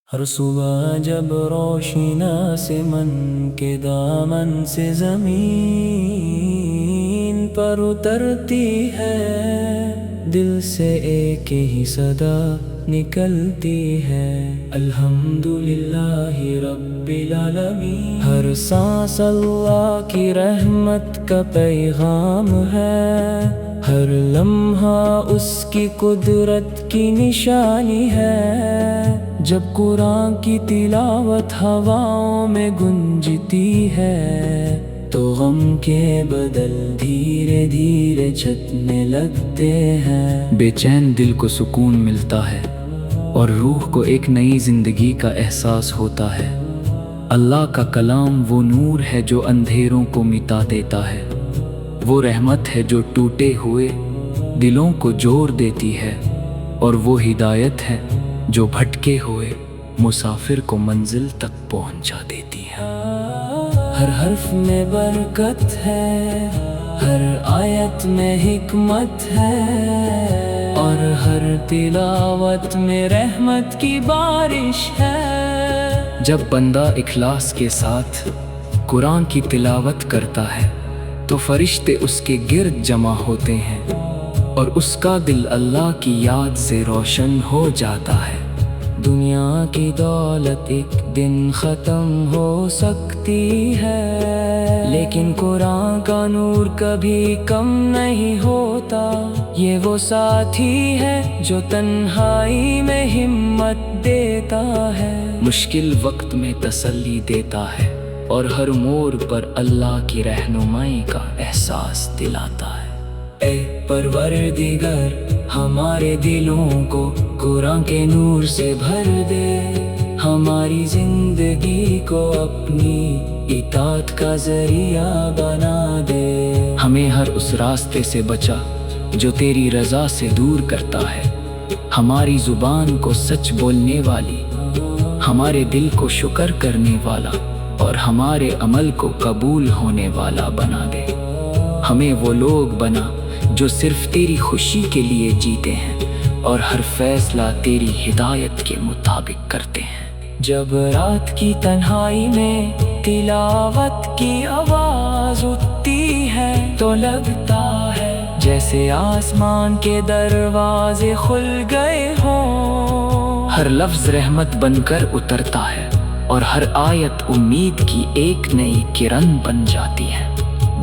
ہر صبح جب روشن سے من کے دامن سے زمین پر اترتی ہے، دل سے ایک ہی صدا نکلتی ہے، الحمدللہ رب العالمین۔ ہر سانس اللہ کی رحمت کا پیغام ہے، ہر لمحہ اس کی قدرت کی نشانی ہے۔ جب قرآن کی تلاوت ہواؤں میں گونجتی ہے، تو غم کے بدل دھیرے دھیرے چھٹنے لگتے ہیں۔ بے چین دل کو سکون ملتا ہے اور روح کو ایک نئی زندگی کا احساس ہوتا ہے۔ اللہ کا کلام وہ نور ہے جو اندھیروں کو مٹا دیتا ہے، وہ رحمت ہے جو ٹوٹے ہوئے دلوں کو جوڑ دیتی ہے، اور وہ ہدایت ہے جو بھٹکے ہوئے مسافر کو منزل تک پہنچا دیتی ہے۔ ہر حرف میں برکت ہے، ہر آیت میں حکمت ہے، اور ہر تلاوت میں رحمت کی بارش ہے۔ جب بندہ اخلاص کے ساتھ قرآن کی تلاوت کرتا ہے تو فرشتے اس کے گرد جمع ہوتے ہیں، اور اس کا دل اللہ کی یاد سے روشن ہو جاتا ہے۔ دنیا کی دولت ایک دن ختم ہو سکتی ہے، لیکن قرآن کا نور کبھی کم نہیں ہوتا۔ یہ وہ ساتھی ہے جو تنہائی میں ہمت دیتا ہے، مشکل وقت میں تسلی دیتا ہے، اور ہر موڑ پر اللہ کی رہنمائی کا احساس دلاتا ہے۔ اے پروردگار، ہمارے دلوں کو قرآن کے نور سے بھر دے، ہماری زندگی کو اپنی اطاعت کا ذریعہ بنا دے۔ ہمیں ہر اس راستے سے بچا جو تیری رضا سے دور کرتا ہے، ہماری زبان کو سچ بولنے والی، ہمارے دل کو شکر کرنے والا، اور ہمارے عمل کو قبول ہونے والا بنا دے۔ ہمیں وہ لوگ بنا جو صرف تیری خوشی کے لیے جیتے ہیں، اور ہر فیصلہ تیری ہدایت کے مطابق کرتے ہیں۔ جب رات کی تنہائی میں تلاوت کی آواز اٹھتی ہے، تو لگتا ہے جیسے آسمان کے دروازے کھل گئے ہوں۔ ہر لفظ رحمت بن کر اترتا ہے، اور ہر آیت امید کی ایک نئی کرن بن جاتی ہے۔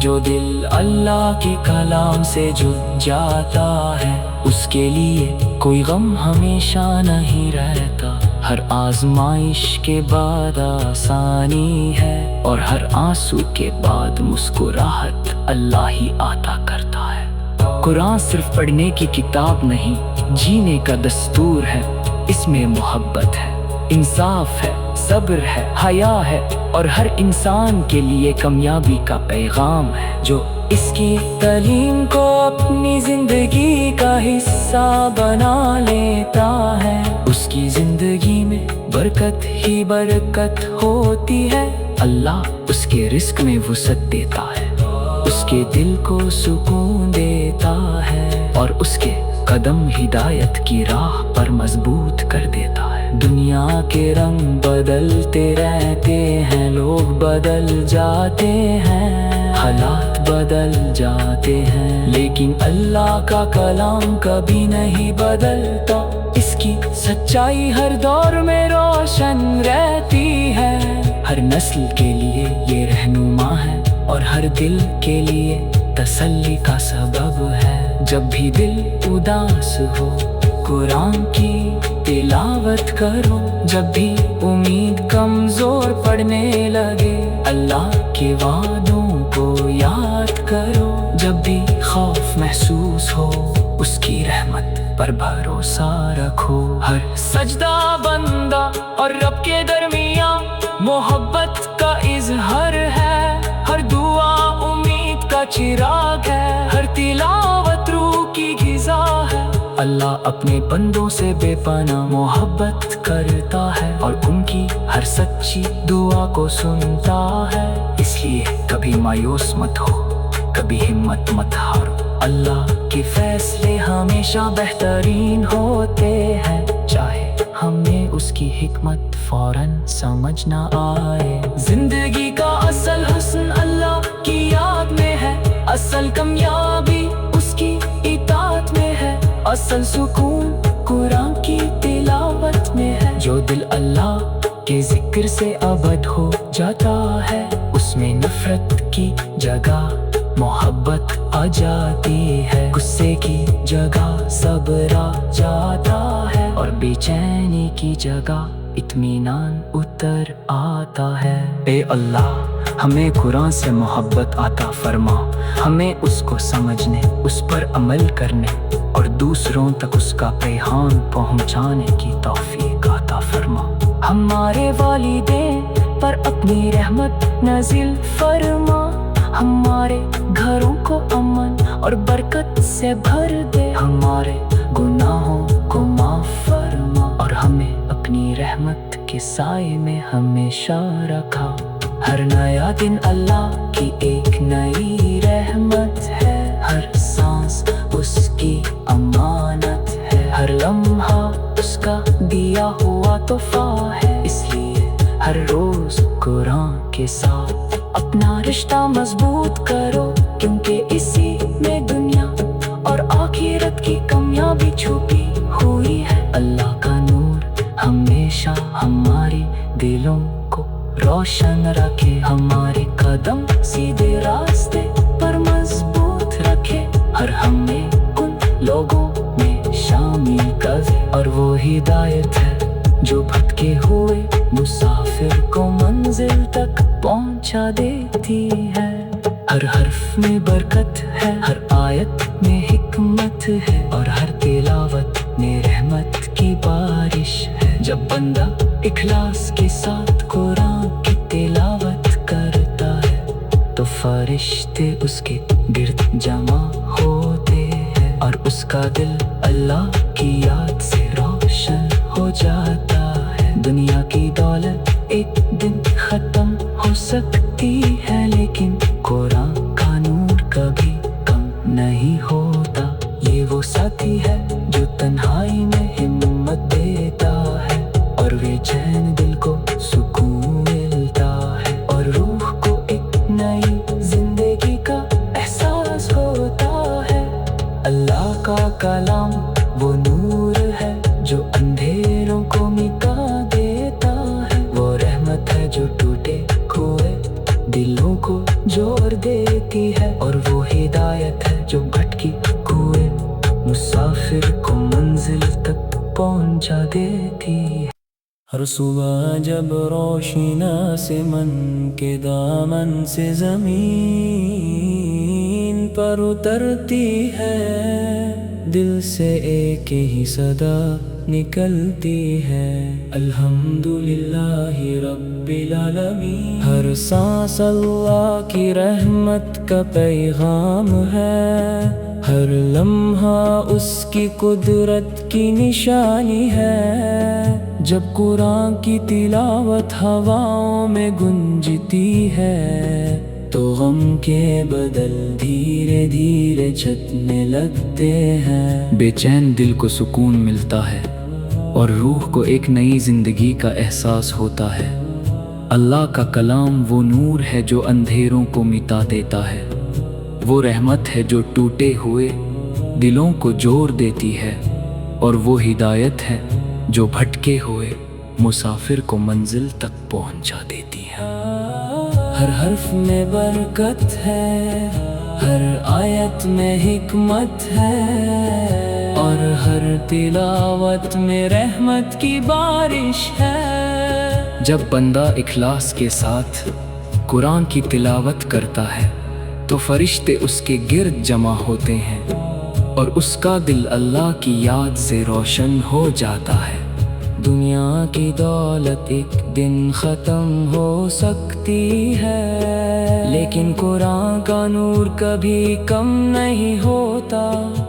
جو دل اللہ کے کلام سے جڑ جاتا ہے، اس کے لیے کوئی غم ہمیشہ نہیں رہتا۔ ہر آزمائش کے بعد آسانی ہے، اور ہر آنسو کے بعد مسکراہٹ اللہ ہی عطا کرتا ہے۔ قرآن صرف پڑھنے کی کتاب نہیں، جینے کا دستور ہے۔ اس میں محبت ہے، انصاف ہے، صبر ہے، حیا ہے، اور ہر انسان کے لیے کامیابی کا پیغام ہے۔ جو اس کی تعلیم کو اپنی زندگی کا حصہ بنا لیتا ہے، اس کی زندگی میں برکت ہی برکت ہوتی ہے۔ اللہ اس کے رزق میں وسعت دیتا ہے، اس کے دل کو سکون دیتا ہے، اور اس کے قدم ہدایت کی راہ پر مضبوط کر دیتا ہے۔ دنیا کے رنگ بدلتے رہتے ہیں، لوگ بدل جاتے ہیں، حالات بدل جاتے ہیں، لیکن اللہ کا کلام کبھی نہیں بدلتا۔ اس کی سچائی ہر دور میں روشن رہتی ہے، ہر نسل کے لیے یہ رہنما ہے، اور ہر دل کے لیے تسلی کا سبب ہے۔ جب بھی دل اداس ہو، قرآن کی تلاوت کرو، جب بھی امید کمزور پڑنے لگے، اللہ کے وعدوں کو یاد کرو، جب بھی خوف محسوس ہو، اس کی رحمت پر بھروسہ رکھو۔ ہر سجدہ بندہ اور رب کے درمیان محبت کا اظہار ہے، ہر دعا امید کا چراغ ہے، ہر تلاوت روح کی غذا ہے۔ اللہ اپنے بندوں سے بے پناہ محبت کرتا ہے، اور ان کی ہر سچی دعا کو سنتا ہے۔ اس لیے کبھی مایوس مت ہو، کبھی ہمت مت ہارو۔ اللہ کے فیصلے ہمیشہ بہترین ہوتے ہیں، چاہے ہم نے اس کی حکمت فوراً سمجھ نہ آئے۔ زندگی کا اصل حسن اللہ کی یاد میں ہے، اصل کامیابی اس کی اطاعت میں ہے، اصل سکون قرآن کی تلاوت میں ہے۔ جو دل اللہ کے ذکر سے ابد ہو جاتا ہے، اس میں نفرت کی جگہ محبت آ جاتی ہے، غصے کی جگہ صبر آ جاتا ہے، اور بے چینی کی جگہ اطمینان اتر آتا ہے۔ اے اللہ، ہمیں قرآن سے محبت عطا فرما، ہمیں اس کو سمجھنے، اس پر عمل کرنے اور دوسروں تک اس کا پیغام پہنچانے کی توفیق عطا فرما۔ ہمارے والدین پر اپنی رحمت نازل فرما، ہمارے گھروں کو امن اور برکت سے بھر دے، ہمارے گناہوں کو معاف فرما اور ہمیں اپنی رحمت کے سائے میں ہمیشہ رکھا۔ ہر نیا دن اللہ کی ایک نئی رحمت ہے، ہر سانس اس کی امانت ہے، ہر لمحہ اس کا دیا ہوا تحفہ ہے، اس لیے ہر روز قرآن کے ساتھ اپنا رشتہ مضبوط کرو، کیونکہ اسی میں دنیا اور آخرت کی کامیابی چھپی ہوئی ہے۔ اللہ کا نور ہمیشہ ہماری دلوں کو روشن رکھے، ہمارے قدم سیدھے راستے پر مضبوط رکھے، اور ہمیں ان لوگوں میں شامل کرے، اور وہ ہدایت ہے جو بھٹکے ہوئے مسافر کو منزل تک پہنچا دیتی ہے۔ ہر حرف میں برکت ہے، ہر آیت میں حکمت ہے، اور ہر تلاوت میں رحمت کی بارش ہے۔ جب بندہ اخلاص کے ساتھ قرآن کی تلاوت کرتا ہے تو فرشتے اس کے گرد جمع ہوتے ہیں، اور اس کا دل اللہ کی یاد سے روشن ہو جاتا ہے۔ دنیا کی دولت ایک دن ختم ہو سکتی ہے، لیکن قرآن کا نور کبھی کم نہیں ہوتا۔ یہ وہ ساتھی ہے جو تنہائی میں ہمت دیتا ہے، اور بے چین دل کو سکون ملتا ہے، اور روح کو ایک نئی زندگی کا احساس ہوتا ہے۔ اللہ کا کلام وہ نور ہے جو اندھیروں کو مٹا دیتا ہے، وہ رحمت ہے جو ٹوٹے ہوئے دلوں کو جوڑ دیتی ہے، اور وہ ہدایت ہے جو بھٹکی ہوئے مسافر کو منزل تک پہنچا دیتی ہے۔ ہر صبح جب روشن آسمان کے دامن سے زمین پر اترتی ہے، دل سے ایک ہی صدا نکلتی ہے، الحمدللہ رب العالمین۔ ہر سانس اللہ کی رحمت کا پیغام ہے، ہر لمحہ اس کی قدرت کی نشانی ہے۔ جب قرآن کی تلاوت ہواؤں میں گونجتی ہے تو غم کے بدل دھیرے دھیرے چھٹنے لگتے ہیں۔ بے چین دل کو سکون ملتا ہے اور روح کو ایک نئی زندگی کا احساس ہوتا ہے۔ اللہ کا کلام وہ نور ہے جو اندھیروں کو مٹا دیتا ہے، وہ رحمت ہے جو ٹوٹے ہوئے دلوں کو جوڑ دیتی ہے، اور وہ ہدایت ہے جو بھٹکے ہوئے مسافر کو منزل تک پہنچا دیتی ہے۔ ہر حرف میں برکت ہے، ہر آیت میں حکمت ہے، اور ہر تلاوت میں رحمت کی بارش ہے۔ جب بندہ اخلاص کے ساتھ قرآن کی تلاوت کرتا ہے تو فرشتے اس کے گرد جمع ہوتے ہیں، اور اس کا دل اللہ کی یاد سے روشن ہو جاتا ہے۔ دنیا کی دولت ایک دن ختم ہو سکتی ہے، لیکن قرآن کا نور کبھی کم نہیں ہوتا۔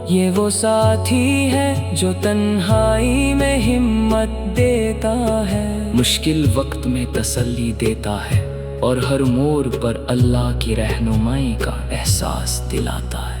یہ وہ ساتھی ہے جو تنہائی میں ہمت دیتا ہے، مشکل وقت میں تسلی دیتا ہے، اور ہر موڑ پر اللہ کی رہنمائی کا احساس دلاتا ہے۔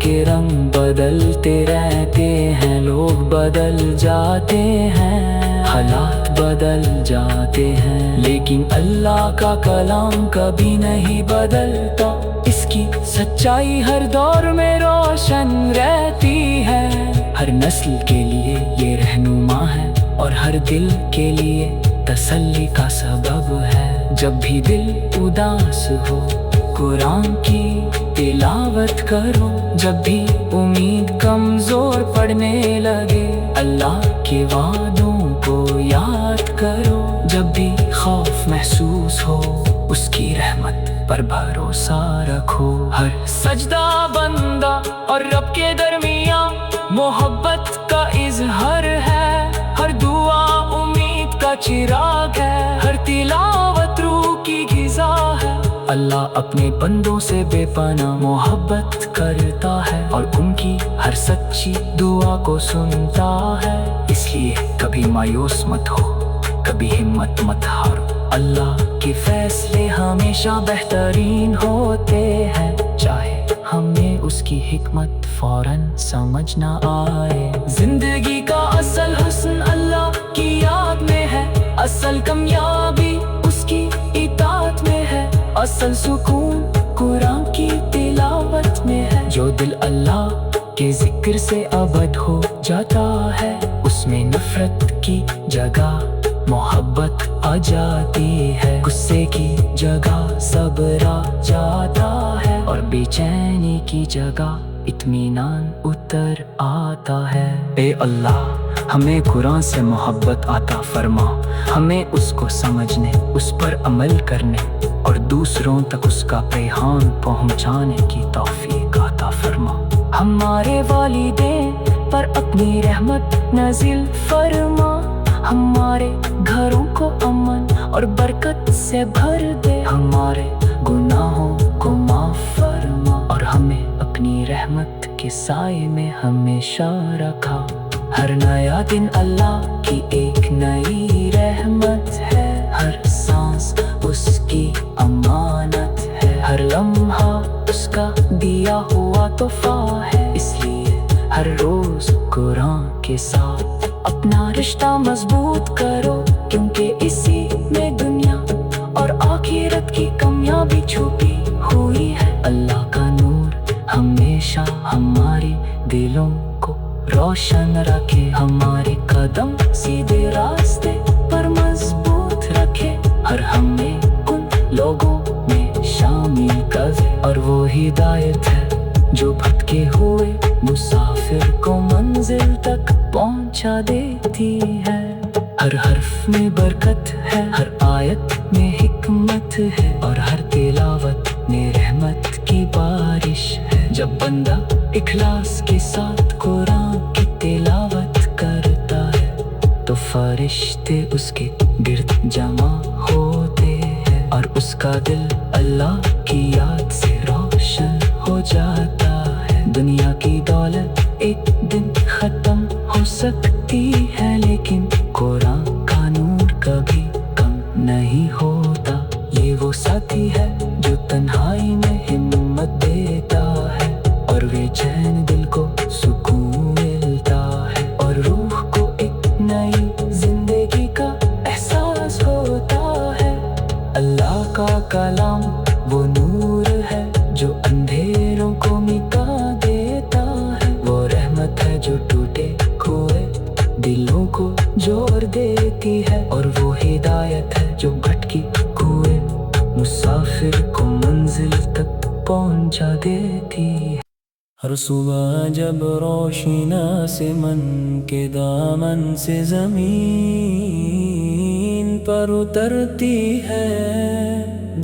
کے رنگ بدلتے رہتے ہیں، لوگ بدل جاتے ہیں، حالات بدل جاتے ہیں، لیکن اللہ کا کلام کبھی نہیں بدلتا۔ اس کی سچائی ہر دور میں روشن رہتی ہے، ہر نسل کے لیے یہ رہنما ہے اور ہر دل کے لیے تسلی کا سبب ہے۔ جب بھی دل اداس ہو قرآن کی تلاوت کرو، جب بھی امید کمزور پڑنے لگے اللہ کے وعدوں کو یاد کرو، جب بھی خوف محسوس ہو اس کی رحمت پر بھروسہ رکھو۔ ہر سجدہ بندہ اور رب کے درمیان محبت کا اظہار ہے، ہر دعا امید کا چراغ ہے، ہر تلاوت روح کی غذا ہے۔ اللہ اپنے بندوں سے بے پناہ محبت کرتا ہے اور ان کی ہر سچی دعا کو سنتا ہے۔ اس لیے کبھی مایوس مت ہو، کبھی ہمت مت ہارو، اللہ کے فیصلے ہمیشہ بہترین ہوتے ہیں، چاہے ہمیں اس کی حکمت فوراً سمجھ نہ آئے۔ زندگی کا اصل حسن اللہ کی یاد میں ہے، اصل کامیابی اس کی اطاعت میں ہے، اصل سکون قرآن کی تلاوت میں ہے۔ جو دل اللہ کے ذکر سے ابد ہو جاتا ہے، اس میں نفرت کی جگہ محبت آ جاتی ہے، غصے کی جگہ صبر آ جاتا ہے، اور بے چینی کی جگہ اطمینان اتر آتا ہے۔ اے اللہ ہمیں قرآن سے محبت عطا فرما، ہمیں اس کو سمجھنے، اس پر عمل کرنے اور دوسروں تک اس کا پیغام پہنچانے کی توفیق عطا فرما۔ ہمارے والدین پر اپنی رحمت نازل فرما، ہمارے گھروں کو امن اور برکت سے بھر دے، ہمارے گناہوں کو معاف فرما اور ہمیں اپنی رحمت کے سائے میں ہمیشہ رکھا۔ ہر نیا دن اللہ کی ایک نئی رحمت ہے، ہر سانس اس کی امانت ہے، ہر لمحہ اس کا دیا ہوا تحفہ ہے۔ اس لیے ہر روز قرآن کے ساتھ اپنا رشتہ مضبوط کرو، کیونکہ اسی میں دنیا اور آخرت کی کامیابی چھپی ہوئی ہے۔ اللہ کا نور ہمیشہ ہمارے دلوں کو روشن رکھے، ہمارے قدم سیدھے راستے پر مضبوط رکھے، ہر ہمیں ان لوگوں میں شامل کرے، اور وہ ہدایت ہے جو بھٹکے ہوئے مسافر کو منزل تک پہنچا دیتی ہے۔ ہر حرف میں برکت ہے، ہر آیت میں حکمت ہے، اور ہر تلاوت میں رحمت کی بارش ہے۔ جب بندہ اخلاص کے ساتھ قرآن کی تلاوت کرتا ہے تو فرشتے اس کے گرد جمع ہوتے ہیں، اور اس کا دل اللہ کی یاد سے روشن ہو جاتا ہے۔ دنیا کی دولت ایک دن ختم ہو سکتی ہے، لیکن قرآن کا نور کبھی کم نہیں ہوتا۔ یہ وہ ساتھی ہے جو تنہائی میں ہمت دیتا ہے، اور بے چین دل کو سکون ملتا ہے، اور روح کو ایک نئی زندگی کا احساس ہوتا ہے۔ اللہ کا کلام وہ نور ہے جو اندھیروں کو مٹا دیتا ہے، وہ رحمت ہے جو ٹوٹے ہوئے دلوں کو جوڑ دیتی ہے، اور وہ ہدایت ہے جو بھٹکی ہوئے مسافر کو منزل تک پہنچا دیتی ہے۔ ہر صبح جب روشن آسمان کے دامن سے زمین پر اترتی ہے،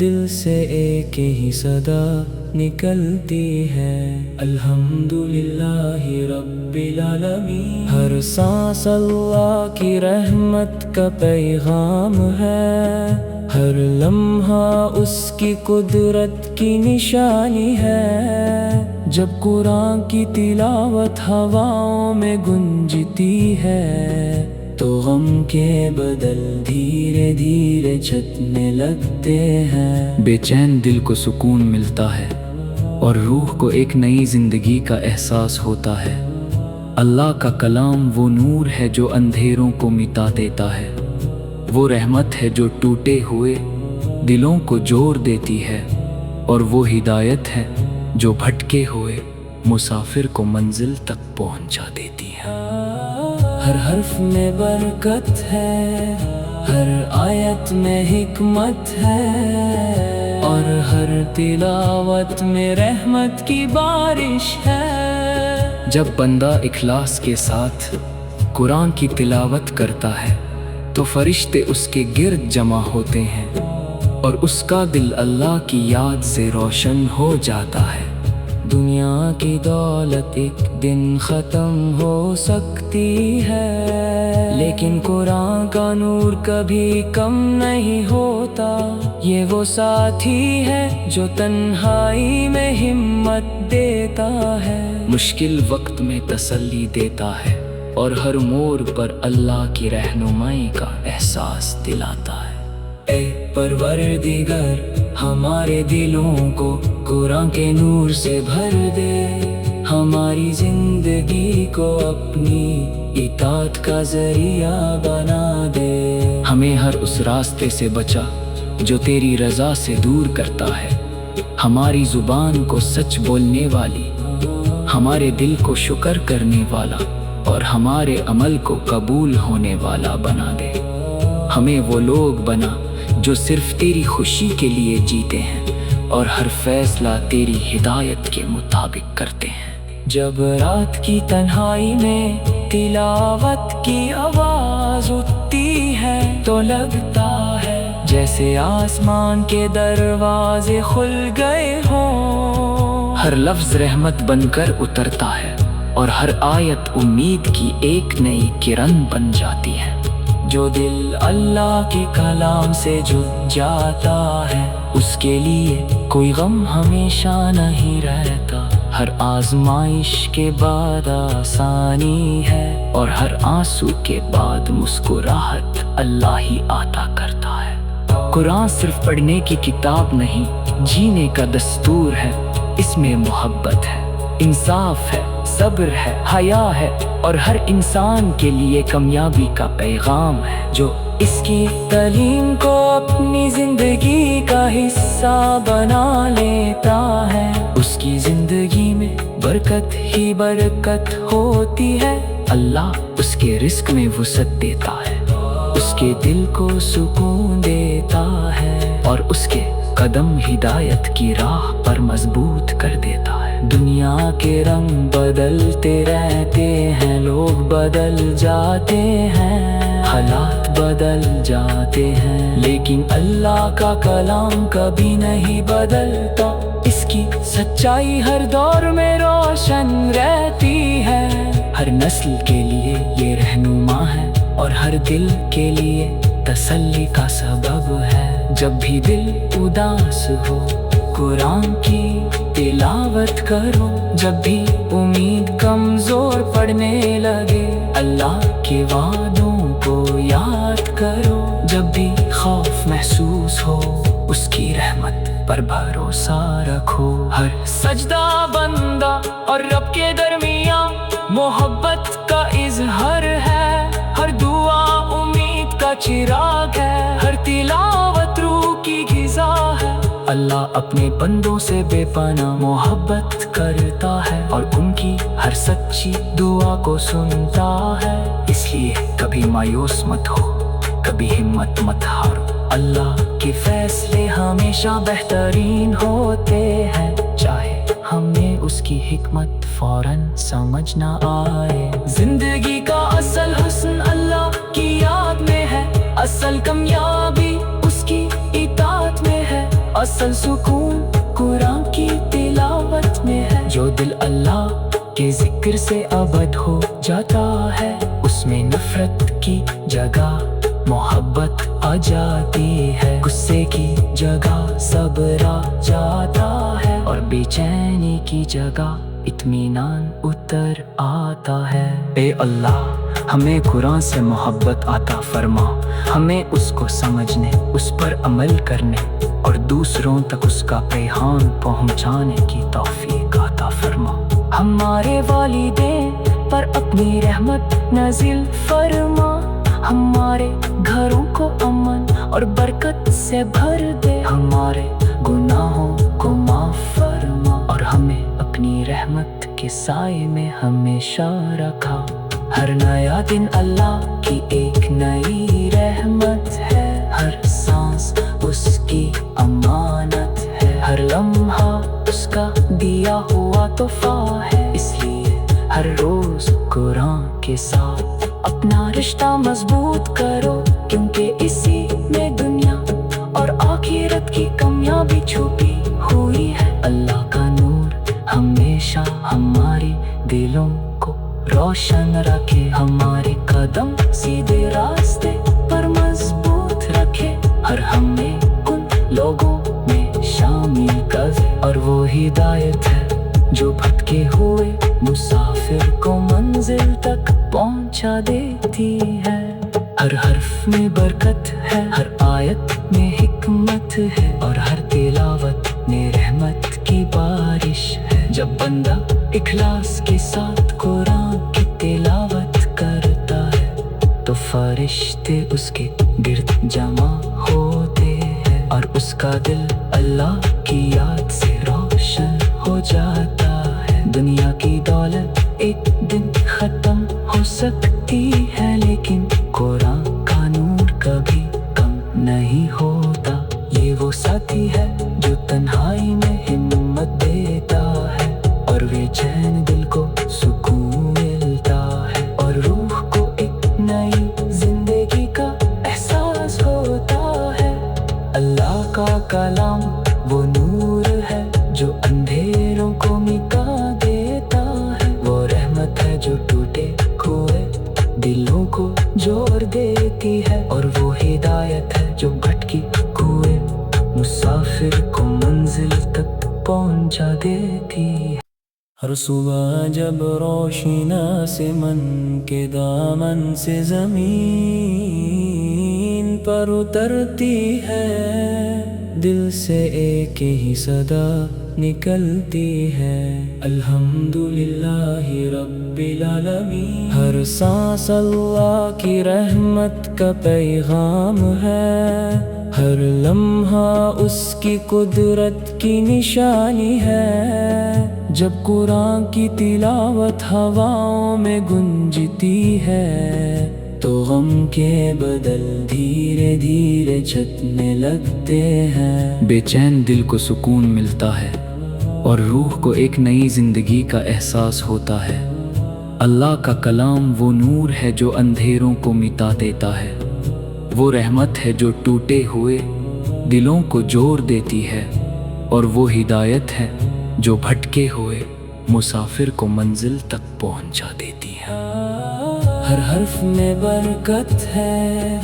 دل سے ایک ہی صدا نکلتی ہے، الحمدللہ رب العالمین۔ ہر سانس اللہ کی رحمت کا پیغام ہے، ہر لمحہ اس کی قدرت کی نشانی ہے۔ جب قرآن کی تلاوت ہواؤں میں گونجتی ہے تو غم کے بدل دھیرے دھیرے چھٹنے لگتے ہیں، بے چین دل کو سکون ملتا ہے، اور روح کو ایک نئی زندگی کا احساس ہوتا ہے۔ اللہ کا کلام وہ نور ہے جو اندھیروں کو مٹا دیتا ہے، وہ رحمت ہے جو ٹوٹے ہوئے دلوں کو جوڑ دیتی ہے، اور وہ ہدایت ہے جو بھٹکے ہوئے مسافر کو منزل تک پہنچا دیتی ہے۔ ہر حرف میں برکت ہے، ہر آیت میں حکمت ہے، اور ہر تلاوت میں رحمت کی بارش ہے۔ جب بندہ اخلاص کے ساتھ قرآن کی تلاوت کرتا ہے تو فرشتے اس کے گرد جمع ہوتے ہیں، اور اس کا دل اللہ کی یاد سے روشن ہو جاتا ہے۔ دنیا کی دولت ایک دن ختم ہو سکتی ہے، لیکن قرآن کا نور کبھی کم نہیں ہوتا۔ یہ وہ ساتھی ہے جو تنہائی میں ہمت دیتا ہے، مشکل وقت میں تسلی دیتا ہے، اور ہر موڑ پر اللہ کی رہنمائی کا احساس دلاتا ہے۔ اے پروردگار، ہمارے دلوں کو قرآن کے نور سے بھر دے، ہماری زندگی کو اپنی اطاعت کا ذریعہ بنا دے۔ ہمیں ہر اس راستے سے بچا جو تیری رضا سے دور کرتا ہے، ہماری زبان کو سچ بولنے والی، ہمارے دل کو شکر کرنے والا، اور ہمارے عمل کو قبول ہونے والا بنا دے۔ ہمیں وہ لوگ بنا جو صرف تیری خوشی کے لیے جیتے ہیں، اور ہر فیصلہ تیری ہدایت کے مطابق کرتے ہیں۔ جب رات کی تنہائی میں تلاوت کی آواز اٹھتی ہے تو لگتا ہے جیسے آسمان کے دروازے کھل گئے ہوں۔ ہر لفظ رحمت بن کر اترتا ہے، اور ہر آیت امید کی ایک نئی کرن بن جاتی ہے۔ جو دل اللہ کے کلام سے جڑ جاتا ہے، اس کے لیے کوئی غم ہمیشہ نہیں رہتا۔ ہر آزمائش کے بعد آسانی ہے، اور ہر آنسو کے بعد مسکراہٹ اللہ ہی عطا کرتا ہے۔ قرآن صرف پڑھنے کی کتاب نہیں، جینے کا دستور ہے۔ اس میں محبت ہے، انصاف ہے، صبر ہے، حیا ہے، اور ہر انسان کے لیے کامیابی کا پیغام ہے۔ جو اس کی تعلیم کو اپنی زندگی کا حصہ بنا لیتا ہے، اس کی زندگی میں برکت ہی برکت ہوتی ہے۔ اللہ اس کے رزق میں وسعت دیتا ہے، اس کے دل کو سکون دیتا ہے، اور اس کے قدم ہدایت کی راہ پر مضبوط کر دیتا ہے۔ دنیا کے رنگ بدلتے رہتے ہیں، لوگ بدل جاتے ہیں، حالات بدل جاتے ہیں، لیکن اللہ کا کلام کبھی نہیں بدلتا۔ اس کی سچائی ہر دور میں روشن رہتی ہے، ہر نسل کے لیے یہ رہنما ہے، اور ہر دل کے لیے تسلی کا سبب ہے۔ جب بھی دل اداس ہو، قرآن کی تلاوت کرو، جب بھی امید کمزور پڑنے لگے، اللہ کے وعدوں کو یاد کرو، جب بھی خوف محسوس ہو، اس کی رحمت پر بھروسہ رکھو۔ ہر سجدہ بندہ اور رب کے درمیان محبت کا اظہار ہے، ہر دعا امید کا چراغ ہے، ہر تلاوت روح کی غذا ہے۔ اللہ اپنے بندوں سے بے پناہ محبت کرتا ہے، اور ان کی ہر سچی دعا کو سنتا ہے۔ اس لیے کبھی مایوس مت ہو، کبھی ہمت مت ہارو، اللہ کے فیصلے ہمیشہ بہترین ہوتے ہیں، چاہے ہمیں اس کی حکمت فوراً سمجھ نہ آئے۔ زندگی کا اصل حسن اللہ کی یاد میں ہے، اصل کامیابی اس کی اطاعت میں ہے، اصل سکون قرآن کی تلاوت میں ہے۔ جو دل اللہ کے ذکر سے ابد ہو جاتا ہے، اس میں نفرت کی جگہ محبت آ جاتی ہے، غصے کی جگہ صبر آ جاتا ہے، اور بے چینی کی جگہ اطمینان اتر آتا ہے۔ اے اللہ، ہمیں قرآن سے محبت عطا فرما، ہمیں اس کو سمجھنے، اس پر عمل کرنے اور دوسروں تک اس کا پیغام پہنچانے کی توفیق عطا فرما۔ ہمارے والدین پر اپنی رحمت نازل فرما، ہمارے گھروں کو امن اور برکت سے بھر دے، ہمارے گناہوں کو معاف فرما اور ہمیں اپنی رحمت کے سائے میں ہمیشہ رکھا۔ ہر نیا دن اللہ کی ایک نئی رحمت ہے، ہر سانس اس کی امانت ہے، ہر لمحہ اس کا دیا ہوا تحفہ ہے۔ اس لیے ہر روز قرآن کے ساتھ اپنا رشتہ مضبوط کرو، کیونکہ اسی میں دنیا اور آخرت کی کامیابی چھپی ہوئی ہے۔ اللہ کا نور ہمیشہ ہماری دلوں کو روشن رکھے، ہمارے قدم سیدھے راستے پر مضبوط رکھے، اور ہمیں ان لوگوں میں شامل کرے۔ اور وہ ہدایت ہے جو بھٹکے ہوئے مسافر کو منزل تک پہنچا دیتی ہے۔ ہر حرف میں برکت ہے، ہر آیت میں حکمت ہے، اور ہر تلاوت میں رحمت کی بارش ہے۔ جب بندہ اخلاص کے ساتھ قرآن کی تلاوت کرتا ہے تو فرشتے اس کے گرد جمع ہوتے ہیں، اور اس کا دل اللہ کی یاد سے روشن ہو جاتا ہے۔ دنیا کی دولت ایک دن ختم ہو سکتی ہے، لیکن قرآن کا نور کبھی کم نہیں ہوتا۔ یہ وہ ساتھی ہے جو تنہائی میں ہمت دیتا ہے، اور بے چین دل کو سکون ملتا ہے، اور روح کو ایک نئی زندگی کا احساس ہوتا ہے۔ اللہ کا کلام وہ نور ہے جو اندھیروں کو مٹا دیتا ہے، وہ رحمت ہے جو ٹوٹے ہوئے دلوں کو جوڑ دیتی ہے، اور وہ ہدایت ہے جو بھٹکی ہوئے مسافر کو منزل تک پہنچا دیتی ہے۔ ہر صبح جب روشن آسمان کے دامن سے زمین پر اترتی ہے، دل سے ایک ہی صدا نکلتی ہے، الحمدللہ رب العالمین۔ ہر سانس اللہ کی رحمت کا پیغام ہے، ہر لمحہ اس کی قدرت کی نشانی ہے۔ جب قرآن کی تلاوت ہواؤں میں گونجتی ہے تو غم کے بدل دھیرے دھیرے چھٹنے لگتے ہیں۔ بے چین دل کو سکون ملتا ہے، اور روح کو ایک نئی زندگی کا احساس ہوتا ہے۔ اللہ کا کلام وہ نور ہے جو اندھیروں کو مٹا دیتا ہے، وہ رحمت ہے جو ٹوٹے ہوئے دلوں کو جوڑ دیتی ہے، اور وہ ہدایت ہے جو بھٹکے ہوئے مسافر کو منزل تک پہنچا دیتی ہے۔ ہر حرف میں برکت ہے،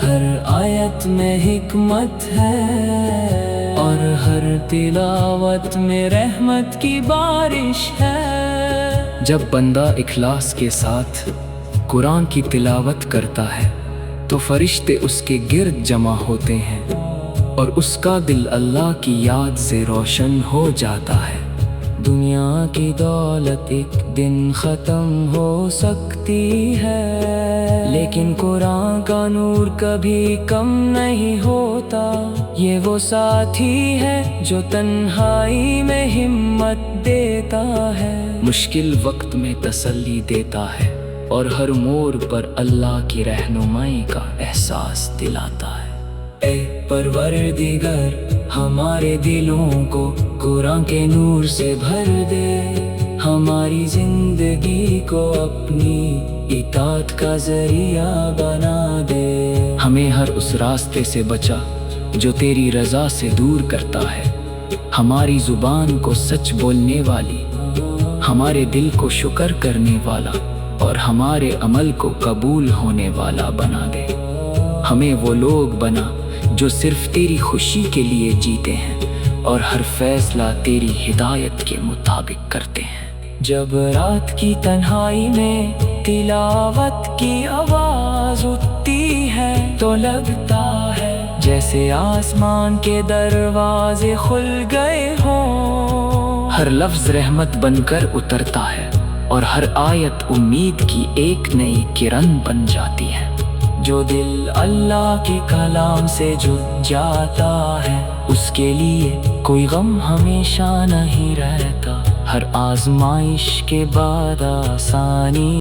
ہر آیت میں حکمت ہے، اور ہر تلاوت میں رحمت کی بارش ہے۔ جب بندہ اخلاص کے ساتھ قرآن کی تلاوت کرتا ہے تو فرشتے اس کے گرد جمع ہوتے ہیں، اور اس کا دل اللہ کی یاد سے روشن ہو جاتا ہے۔ دنیا کی دولت ایک دن ختم ہو سکتی ہے، لیکن قرآن کا نور کبھی کم نہیں ہوتا۔ یہ وہ ساتھی ہے جو تنہائی میں ہمت دیتا ہے، مشکل وقت میں تسلی دیتا ہے، اور ہر موڑ پر اللہ کی رہنمائی کا احساس دلاتا ہے۔ اے پروردگار، ہمارے دلوں کو قرآن کے نور سے بھر دے، ہماری زندگی کو اپنی اطاعت کا ذریعہ بنا دے۔ ہمیں ہر اس راستے سے بچا جو تیری رضا سے دور کرتا ہے، ہماری زبان کو سچ بولنے والی، ہمارے دل کو شکر کرنے والا، اور ہمارے عمل کو قبول ہونے والا بنا دے۔ ہمیں وہ لوگ بنا جو صرف تیری خوشی کے لیے جیتے ہیں، اور ہر فیصلہ تیری ہدایت کے مطابق کرتے ہیں۔ جب رات کی تنہائی میں تلاوت کی آواز اٹھتی ہے تو لگتا ہے جیسے آسمان کے دروازے کھل گئے ہوں۔ ہر لفظ رحمت بن کر اترتا ہے اور ہر آیت امید کی ایک نئی کرن بن جاتی ہے۔ جو دل اللہ کے کلام سے جڑ جاتا ہے اس کے لیے کوئی غم ہمیشہ نہیں رہتا۔ ہر آزمائش کے بعد آسانی